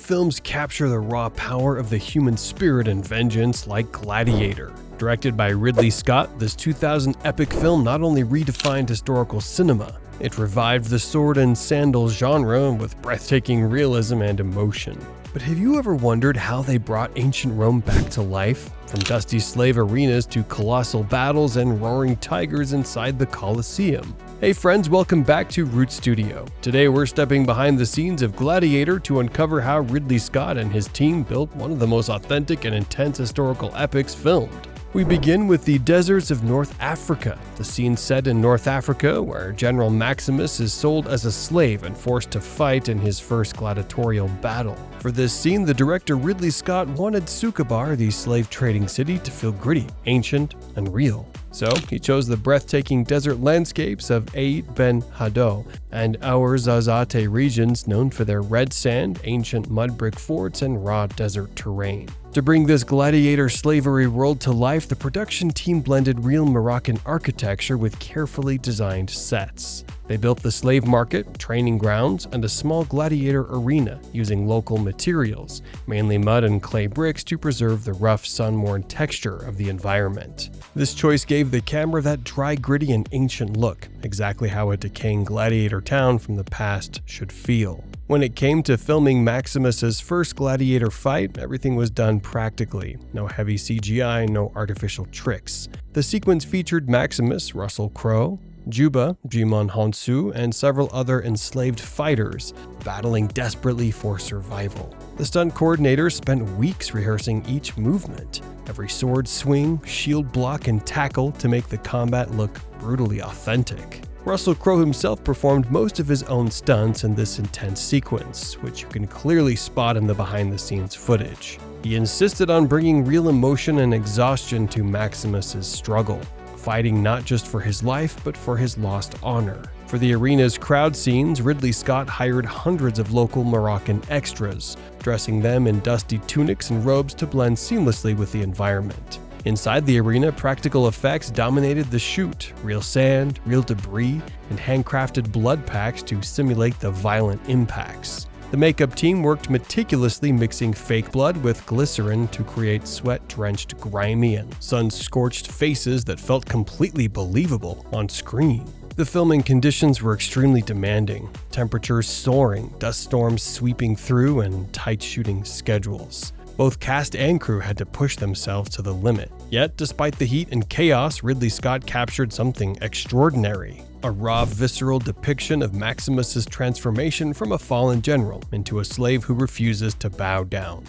films capture the raw power of the human spirit and vengeance like Gladiator. Directed by Ridley Scott, this 2000 epic film not only redefined historical cinema, it revived the sword and sandals genre with breathtaking realism and emotion. But have you ever wondered how they brought ancient Rome back to life? From dusty slave arenas to colossal battles and roaring tigers inside the Colosseum. Hey friends, welcome back to Root Studio. Today we're stepping behind the scenes of Gladiator to uncover how Ridley Scott and his team built one of the most authentic and intense historical epics filmed. We begin with the deserts of North Africa, the scene set in North Africa where General Maximus is sold as a slave and forced to fight in his first gladiatorial battle. For this scene, the director Ridley Scott wanted Sukabar, the slave trading city, to feel gritty, ancient, and real. So he chose the breathtaking desert landscapes of Ait Ben Haddo and Ouarzazate regions known for their red sand, ancient mud brick forts, and raw desert terrain. To bring this gladiator slavery world to life, the production team blended real Moroccan architecture with carefully designed sets. They built the slave market, training grounds, and a small gladiator arena using local materials, mainly mud and clay bricks, to preserve the rough, sun-worn texture of the environment. This choice gave the camera that dry, gritty, and ancient look, exactly how a decaying gladiator town from the past should feel. When it came to filming Maximus's first gladiator fight, everything was done practically. No heavy CGI, no artificial tricks. The sequence featured Maximus, Russell Crowe, Juba, Jimon Honsu, and several other enslaved fighters, battling desperately for survival. The stunt coordinators spent weeks rehearsing each movement, every sword swing, shield block, and tackle to make the combat look brutally authentic. Russell Crowe himself performed most of his own stunts in this intense sequence, which you can clearly spot in the behind-the-scenes footage. He insisted on bringing real emotion and exhaustion to Maximus's struggle, fighting not just for his life, but for his lost honor. For the arena's crowd scenes, Ridley Scott hired hundreds of local Moroccan extras, dressing them in dusty tunics and robes to blend seamlessly with the environment. Inside the arena, practical effects dominated the shoot, real sand, real debris, and handcrafted blood packs to simulate the violent impacts. The makeup team worked meticulously, mixing fake blood with glycerin to create sweat-drenched, grimy, and sun-scorched faces that felt completely believable on screen. The filming conditions were extremely demanding, temperatures soaring, dust storms sweeping through, and tight shooting schedules. Both cast and crew had to push themselves to the limit. Yet, despite the heat and chaos, Ridley Scott captured something extraordinary. A raw, visceral depiction of Maximus's transformation from a fallen general into a slave who refuses to bow down.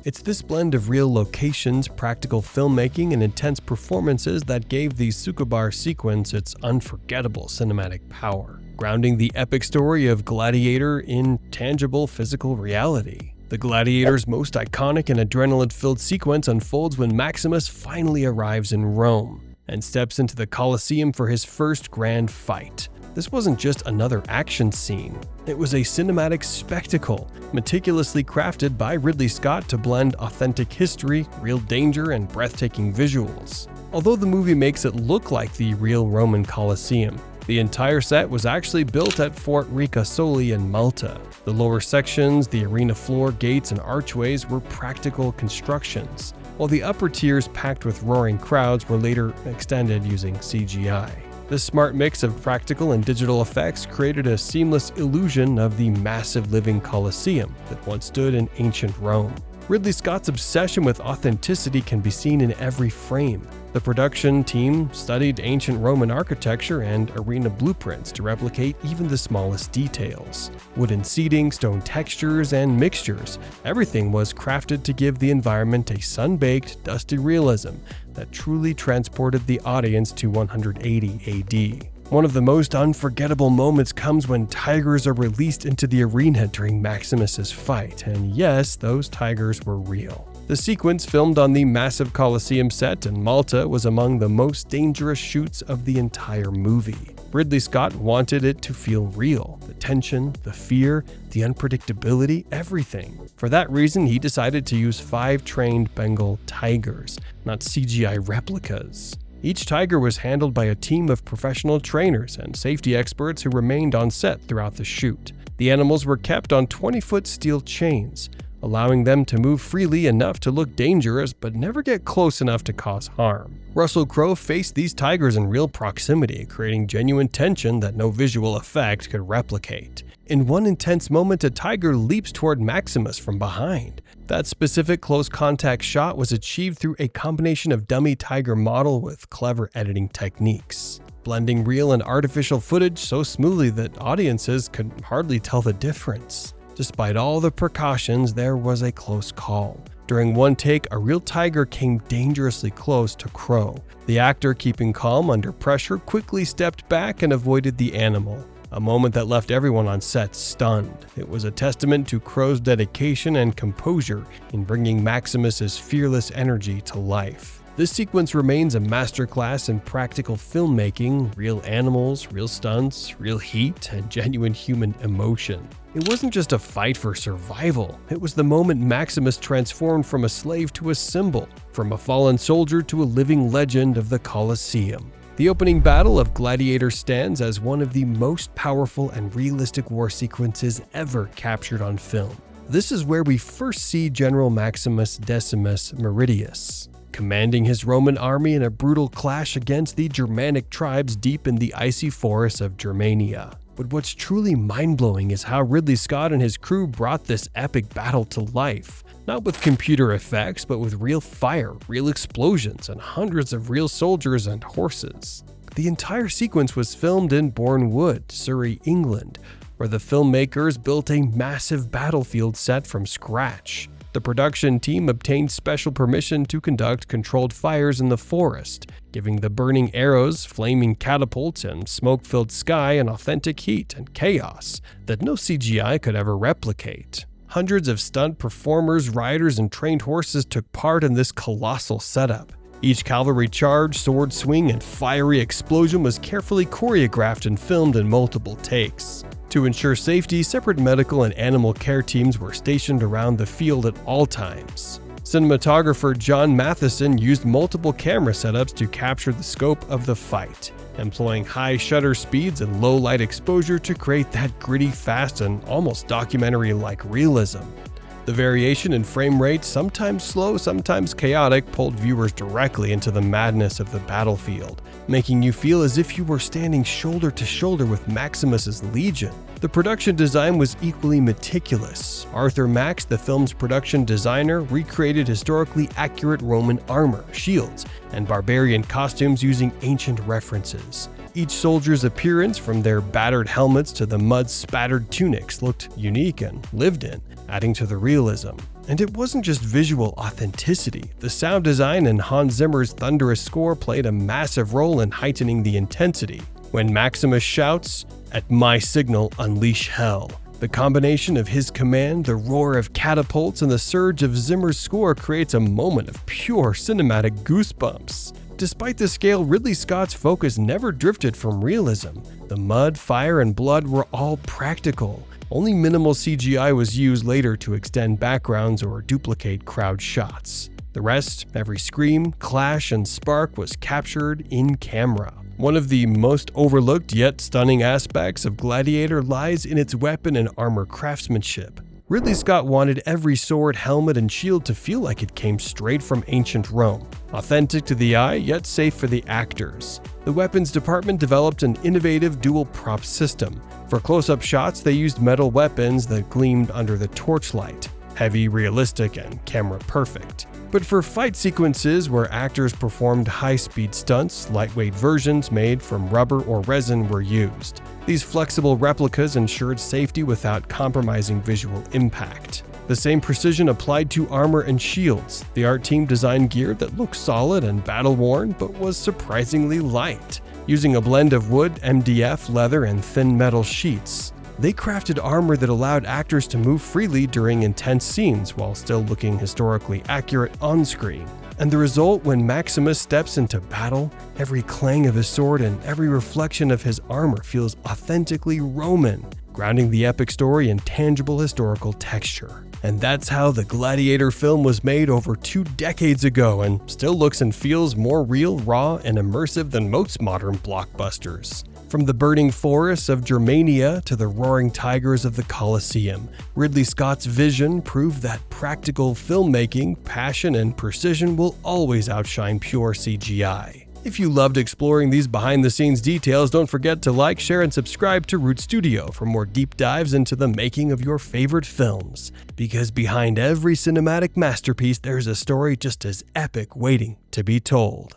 It's this blend of real locations, practical filmmaking, and intense performances that gave the Sukabar sequence its unforgettable cinematic power, grounding the epic story of Gladiator in tangible physical reality. The Gladiator's most iconic and adrenaline-filled sequence unfolds when Maximus finally arrives in Rome and steps into the Colosseum for his first grand fight. This wasn't just another action scene. It was a cinematic spectacle, meticulously crafted by Ridley Scott to blend authentic history, real danger, and breathtaking visuals. Although the movie makes it look like the real Roman Colosseum, the entire set was actually built at Fort Ricasoli in Malta. The lower sections, the arena floor, gates, and archways were practical constructions, while the upper tiers packed with roaring crowds were later extended using CGI. This smart mix of practical and digital effects created a seamless illusion of the massive living Colosseum that once stood in ancient Rome. Ridley Scott's obsession with authenticity can be seen in every frame. The production team studied ancient Roman architecture and arena blueprints to replicate even the smallest details. Wooden seating, stone textures, and mixtures, everything was crafted to give the environment a sun-baked, dusty realism that truly transported the audience to 180 AD. One of the most unforgettable moments comes when tigers are released into the arena during Maximus's fight, and yes, those tigers were real. The sequence, filmed on the massive Colosseum set in Malta, was among the most dangerous shoots of the entire movie. Ridley Scott wanted it to feel real. The tension, the fear, the unpredictability, everything. For that reason, he decided to use 5 trained Bengal tigers, not CGI replicas. Each tiger was handled by a team of professional trainers and safety experts who remained on set throughout the shoot. The animals were kept on 20-foot steel chains, allowing them to move freely enough to look dangerous but never get close enough to cause harm. Russell Crowe faced these tigers in real proximity, creating genuine tension that no visual effect could replicate. In one intense moment, a tiger leaps toward Maximus from behind. That specific close contact shot was achieved through a combination of dummy tiger model with clever editing techniques, blending real and artificial footage so smoothly that audiences could hardly tell the difference. Despite all the precautions, there was a close call. During one take, a real tiger came dangerously close to Crowe. The actor, keeping calm under pressure, quickly stepped back and avoided the animal, a moment that left everyone on set stunned. It was a testament to Crowe's dedication and composure in bringing Maximus's fearless energy to life. This sequence remains a masterclass in practical filmmaking, real animals, real stunts, real heat, and genuine human emotion. It wasn't just a fight for survival, it was the moment Maximus transformed from a slave to a symbol, from a fallen soldier to a living legend of the Colosseum. The opening battle of Gladiator stands as one of the most powerful and realistic war sequences ever captured on film. This is where we first see General Maximus Decimus Meridius commanding his Roman army in a brutal clash against the Germanic tribes deep in the icy forests of Germania. But what's truly mind-blowing is how Ridley Scott and his crew brought this epic battle to life. Not with computer effects, but with real fire, real explosions, and hundreds of real soldiers and horses. The entire sequence was filmed in Bourne Wood, Surrey, England, where the filmmakers built a massive battlefield set from scratch. The production team obtained special permission to conduct controlled fires in the forest, giving the burning arrows, flaming catapults, and smoke-filled sky an authentic heat and chaos that no CGI could ever replicate. Hundreds of stunt performers, riders, and trained horses took part in this colossal setup. Each cavalry charge, sword swing, and fiery explosion was carefully choreographed and filmed in multiple takes. To ensure safety, separate medical and animal care teams were stationed around the field at all times. Cinematographer John Matheson used multiple camera setups to capture the scope of the fight, employing high shutter speeds and low light exposure to create that gritty, fast, and almost documentary-like realism. The variation in frame rate, sometimes slow, sometimes chaotic, pulled viewers directly into the madness of the battlefield, making you feel as if you were standing shoulder to shoulder with Maximus's legion. The production design was equally meticulous. Arthur Max, the film's production designer, recreated historically accurate Roman armor, shields, and barbarian costumes using ancient references. Each soldier's appearance, from their battered helmets to the mud-spattered tunics, looked unique and lived in, adding to the realism. And it wasn't just visual authenticity. The sound design and Hans Zimmer's thunderous score played a massive role in heightening the intensity. When Maximus shouts, "At my signal, unleash hell," the combination of his command, the roar of catapults, and the surge of Zimmer's score creates a moment of pure cinematic goosebumps. Despite the scale, Ridley Scott's focus never drifted from realism. The mud, fire, and blood were all practical. Only minimal CGI was used later to extend backgrounds or duplicate crowd shots. The rest, every scream, clash, and spark, was captured in camera. One of the most overlooked yet stunning aspects of Gladiator lies in its weapon and armor craftsmanship. Ridley Scott wanted every sword, helmet, and shield to feel like it came straight from ancient Rome, authentic to the eye, yet safe for the actors. The weapons department developed an innovative dual prop system. For close-up shots, they used metal weapons that gleamed under the torchlight, heavy, realistic, and camera-perfect. But for fight sequences where actors performed high-speed stunts, lightweight versions made from rubber or resin were used. These flexible replicas ensured safety without compromising visual impact. The same precision applied to armor and shields. The art team designed gear that looked solid and battle-worn, but was surprisingly light, using a blend of wood, MDF, leather, and thin metal sheets. They crafted armor that allowed actors to move freely during intense scenes while still looking historically accurate on screen. And the result, when Maximus steps into battle, every clang of his sword and every reflection of his armor feels authentically Roman, grounding the epic story in tangible historical texture. And that's how the Gladiator film was made over 2 decades ago and still looks and feels more real, raw, and immersive than most modern blockbusters. From the burning forests of Germania to the roaring tigers of the Colosseum, Ridley Scott's vision proved that practical filmmaking, passion, and precision will always outshine pure CGI. If you loved exploring these behind-the-scenes details, don't forget to like, share, and subscribe to Root Studio for more deep dives into the making of your favorite films. Because behind every cinematic masterpiece, there's a story just as epic waiting to be told.